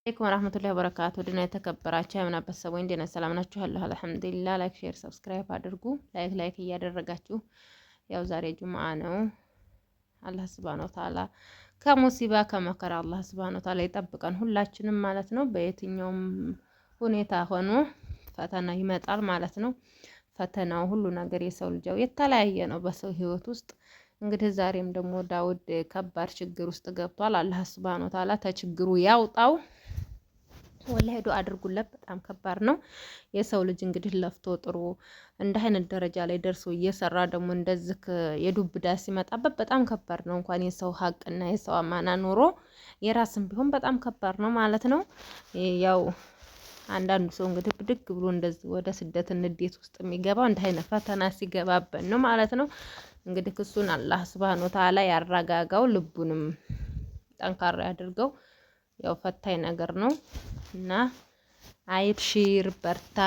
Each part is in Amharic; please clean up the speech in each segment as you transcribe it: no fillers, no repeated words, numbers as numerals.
አለይኩም ወራህመቱላሂ ወበረካቱ ድና የተከበራችሁ የምናበት ሰው እንዴት ሰላም ናችሁ? አለሁ አልሐምዱሊላህ። ላይክ ሼር ሰብስክራይብ አድርጉ። ላይክ እያደረጋችሁ ያው ዛሬ ጁምአ ነው። አላህ ሱብሃነሁ ወተዓላ ከሙሲባ ከመከራ አላህ ሱብሃነሁ ወተዓላ ይጠብቀን ሁላችንም ማለት ነው። በየትኛውም ሁኔታ ሆኖ ፈተና ይመጣል ማለት ነው። ፈተናው ሁሉ ነገር የሰው ልጅው የተለያየ ነው በሰው ህይወት ውስጥ እንግዲህ ዛሬም ደግሞ ዳውድ ከባድ ችግር ውስጥ ገብቷል። አላህ ሱብሃነሁ ወተዓላ ተችግሩ ያውጣው። ወላሂ ዱአ አድርጉለት። በጣም ከባድ ነው። የሰው ልጅ እንግዲህ ለፍቶ ጥሩ እንደ አይነት ደረጃ ላይ ደርሶ እየሰራ ደግሞ እንደዚህ የዱብዳ ሲመጣበት በጣም ከባድ ነው። እንኳን የሰው ሀቅና የሰው አማና ኑሮ የራስም ቢሆን በጣም ከባድ ነው ማለት ነው። ያው አንዳንዱ ሰው እንግዲህ ብድግ ብሎ እንደዚህ ወደ ስደት ንዴት ውስጥ የሚገባው እንደ አይነት ፈተና ሲገባበት ነው ማለት ነው። እንግዲህ ክሱን አላህ ሱብሃነሁ ወተዓላ ያረጋጋው፣ ልቡንም ጠንካራ ያድርገው። ያው ፈታኝ ነገር ነው እና አይብሺር በርታ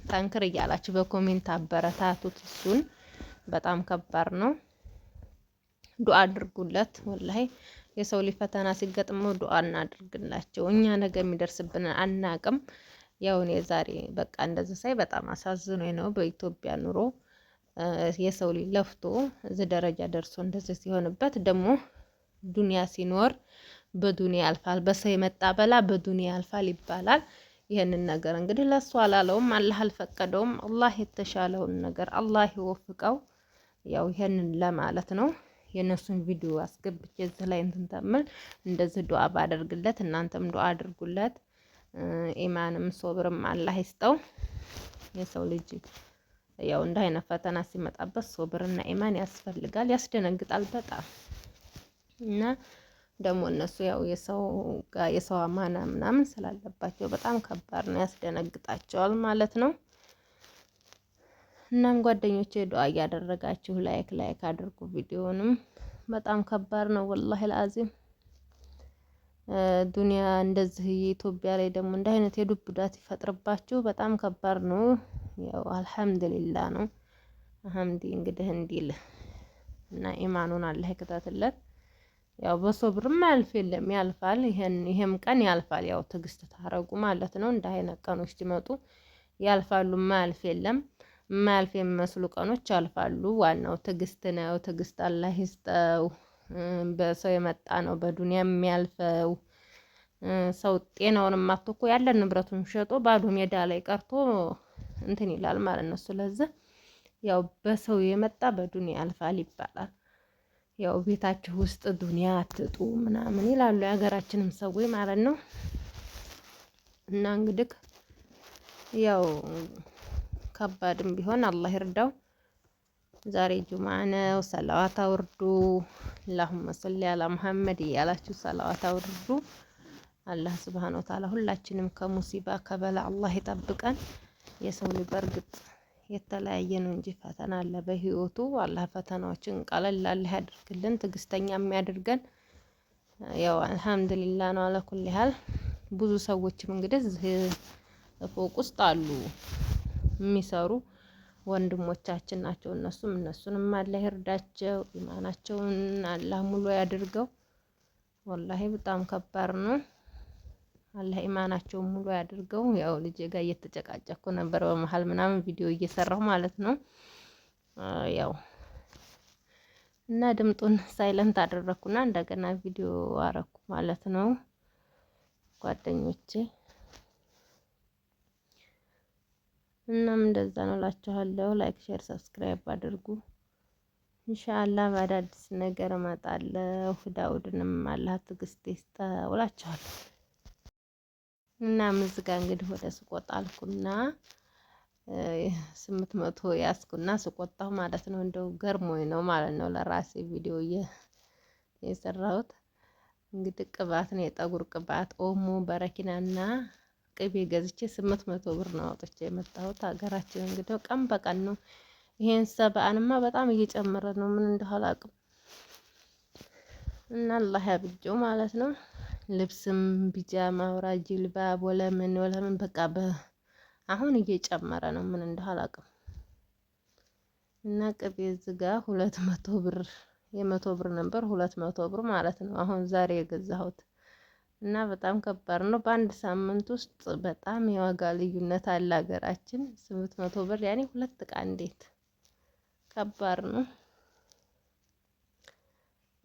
ጠንክር እያላችሁ በኮሜንት አበረታቱት። እሱን በጣም ከባድ ነው። ዱአ አድርጉለት። ወላሂ የሰው ልጅ ፈተና ሲገጥመው ዱአ እናድርግላቸው። እኛ ነገ የሚደርስብን አናቅም። ያው እኔ ዛሬ በቃ እንደዚህ ሳይ በጣም አሳዝኖኝ ነው። በኢትዮጵያ ኑሮ የሰው ልጅ ለፍቶ እዚህ ደረጃ ደርሶ እንደዚህ ሲሆንበት ደግሞ ዱንያ ሲኖር በዱንያ ያልፋል። በሰው የመጣ በላ በዱንያ ያልፋል ይባላል። ይሄንን ነገር እንግዲህ ለሱ አላለውም፣ አላህ አልፈቀደውም። አላህ የተሻለውን ነገር አላህ ይወፍቀው። ያው ይሄንን ለማለት ነው። የነሱን ቪዲዮ አስገብቼ እዚህ ላይ እንትን ተምል እንደዚህ ዱአ ባደርግለት እናንተም ዱአ አድርጉለት። ኢማንም ሶብርም አላህ ይስጠው። የሰው ልጅ ያው እንደ አይነት ፈተና ሲመጣበት ሶብርና ኢማን ያስፈልጋል። ያስደነግጣል በጣም እና ደግሞ እነሱ ያው የሰው አማና ምናምን ስላለባቸው በጣም ከባድ ነው፣ ያስደነግጣቸዋል ማለት ነው። እናም ጓደኞቼ ዱአ እያደረጋችሁ ላይክ አድርጉ። ቪዲዮንም በጣም ከባድ ነው ወላሂ ለአዚም። ዱንያ እንደዚህ የኢትዮጵያ ላይ ደግሞ እንደ አይነት የዱብዳት ይፈጥርባችሁ በጣም ከባድ ነው። ያው አልሐምዱሊላህ ነው። አህምዲ እንግዲህ እንዲል እና ኢማኑን አላህ ይከታተለት። ያው በሶብርም ማያልፍ የለም ያልፋል። ይሄም ቀን ያልፋል። ያው ትዕግስት ታረጉ ማለት ነው። እንደ አይነት ቀኖች ሲመጡ ያልፋሉ። ማያልፍ የለም። ማያልፍ የሚመስሉ ቀኖች ያልፋሉ። ዋናው ትዕግስት ነው። ትዕግስት አላህ ይስጠው። በሰው የመጣ ነው በዱንያ የሚያልፈው። ሰው ጤናውን ማጥቶ እኮ ያለን ንብረቱን ሸጦ ባዶ ሜዳ ላይ ቀርቶ እንትን ይላል ማለት ነው። ስለዚህ ያው በሰው የመጣ በዱንያ ያልፋል ይባላል። ያው ቤታችሁ ውስጥ ዱንያ አትጡ ምናምን ይላሉ የሀገራችንም ሰዎች ማለት ነው። እና እንግዲህ ያው ከባድም ቢሆን አላህ ይርዳው። ዛሬ ጁምዓ ነው። ሰላዋት አውርዱ። አላሁመ ሰሊ አላ ሙሐመድ እያላችሁ ሰላዋት አውርዱ። አላህ ሱብሃነሁ ወተዓላ ሁላችንም ከሙሲባ ከበላ አላህ ይጠብቀን። የሰው ልጅ በእርግጥ የተለያየ ነው እንጂ ፈተና አለ በህይወቱ። አላህ ፈተናዎችን ቀለል አላህ ያድርግልን፣ ትዕግስተኛ የሚያደርገን። ያው አልሐምዱሊላህ ነው አለ ኩል ያህል። ብዙ ሰዎችም እንግዲህ ፎቅ ውስጥ አሉ የሚሰሩ ወንድሞቻችን ናቸው። እነሱንም አላህ ይርዳቸው፣ ኢማናቸውን አላህ ሙሉ ያድርገው። ወላሂ በጣም ከባድ ነው። አላህ ኢማናቸውን ሙሉ ያድርገው። ያው ልጄ ጋር እየተጨቃጨኩ ነበር በመሀል ምናምን ቪዲዮ እየሰራሁ ማለት ነው። ያው እና ድምጡን ሳይለንት አደረኩና እንደገና ቪዲዮ አረኩ ማለት ነው ጓደኞቼ። እናም እንደዛ ነው እላችኋለሁ። ላይክ ሼር ሰብስክራይብ አድርጉ። ኢንሻአላህ በአዳዲስ ነገር እመጣለሁ። ዳውድንም አላህ ትዕግስት ይስጠው እላችኋለሁ። እና ምዝጋ እንግዲህ ወደ ስቆጣ አልኩና 800 ያስኩና ስቆጣው ማለት ነው። እንደው ገርሞኝ ነው ማለት ነው ለራሴ ቪዲዮ የሰራሁት። እንግዲህ ቅባት ነው፣ የጠጉር ቅባት፣ ኦሞ፣ በረኪናና ቅቤ ገዝቼ 800 ብር ነው አውጥቼ የመጣሁት። ሀገራችን እንግዲህ ቀን በቀን ነው። ይሄን ሰብአንማ በጣም እየጨመረ ነው። ምን እንደው አላውቅም። እና አላህ ያብጀው ማለት ነው። ልብስም ቢጃማ ወራጅ ጅልባብ ወለምን በቃ አሁን እየጨመረ ነው። ምን እንደው አላውቅም። እና ቅቤ ዝጋ 200 ብር የ100 ብር ነበር 200 ብር ማለት ነው። አሁን ዛሬ የገዛሁት እና በጣም ከባድ ነው። በአንድ ሳምንት ውስጥ በጣም የዋጋ ልዩነት አለ ሀገራችን 800 ብር ያኔ 2 እቃ እንዴት ከባድ ነው።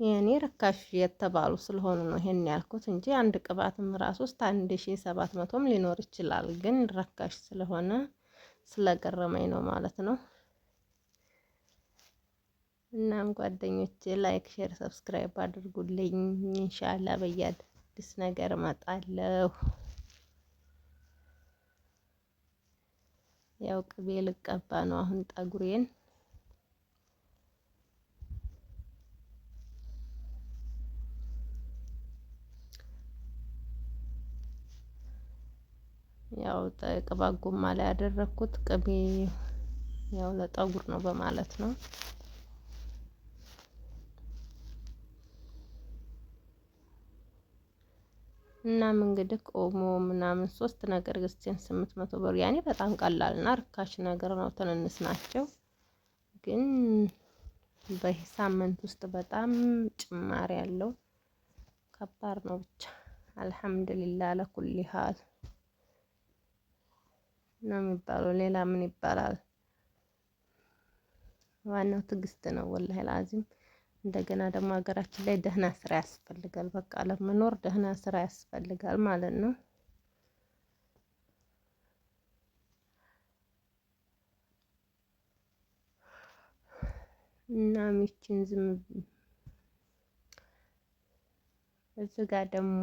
የኔ ርካሽ የተባሉ ስለሆኑ ነው ይሄን ያልኩት እንጂ አንድ ቅባትም ራሱ ውስጥ 1700ም ሊኖር ይችላል። ግን ርካሽ ስለሆነ ስለገረመኝ ነው ማለት ነው። እናም ጓደኞቼ ላይክ፣ ሼር፣ ሰብስክራይብ አድርጉልኝ። ኢንሻአላህ በየአዲስ ነገር እመጣለሁ። ያው ቅቤ ልቀባ ነው አሁን ጠጉሬን። ያው ቅባት ጎማ ላይ ያደረኩት ቅቤ ያው ለጠጉር ነው በማለት ነው። እናም እንግዲህ ኦሞ ምናምን 3 ነገር ገዝቼን 800 ብር ያኔ በጣም ቀላልና ርካሽ ነገር ነው። ትንንሽ ናቸው ግን በሳምንት ውስጥ በጣም ጭማሪ ያለው ከባድ ነው። ብቻ አልሐምዱሊላህ ለኩል ሀል ነው የሚባለው። ሌላ ምን ይባላል? ዋናው ትዕግስት ነው ወላሂ ላዚም። እንደገና ደግሞ ሀገራችን ላይ ደህና ስራ ያስፈልጋል። በቃ ለመኖር ደህና ስራ ያስፈልጋል ማለት ነው። እና ሚችን ዝም እዚህ ጋር ደግሞ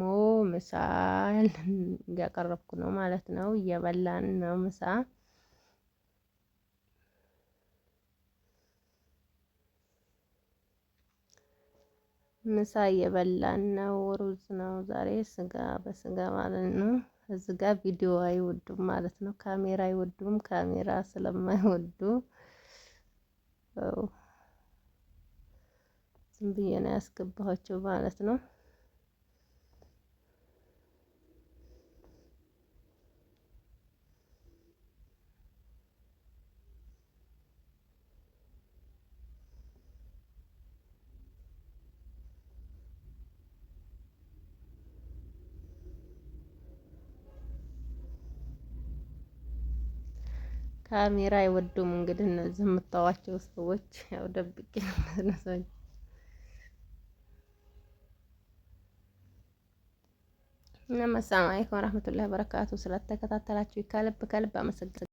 ምሳል እያቀረብኩ ነው ማለት ነው። እየበላን ነው ምሳ። ምሳ እየበላን ነው። ሩዝ ነው ዛሬ ስጋ በስጋ ማለት ነው። እዚህ ጋር ቪዲዮ አይወዱም ማለት ነው። ካሜራ አይወዱም። ካሜራ ስለማይወዱ ዝም ብዬ ነው ያስገባኋቸው ማለት ነው። ካሜራ አይወዱም። እንግዲህ እነዚህ የምታዋቸው ሰዎች ያው ደብቄ ነው የማነሳቸው። እና ሰላም አለይኩም ወራህመቱላሂ ወበረካቱ። ስለተከታተላችሁ ከልብ ከልብ አመሰግናለሁ።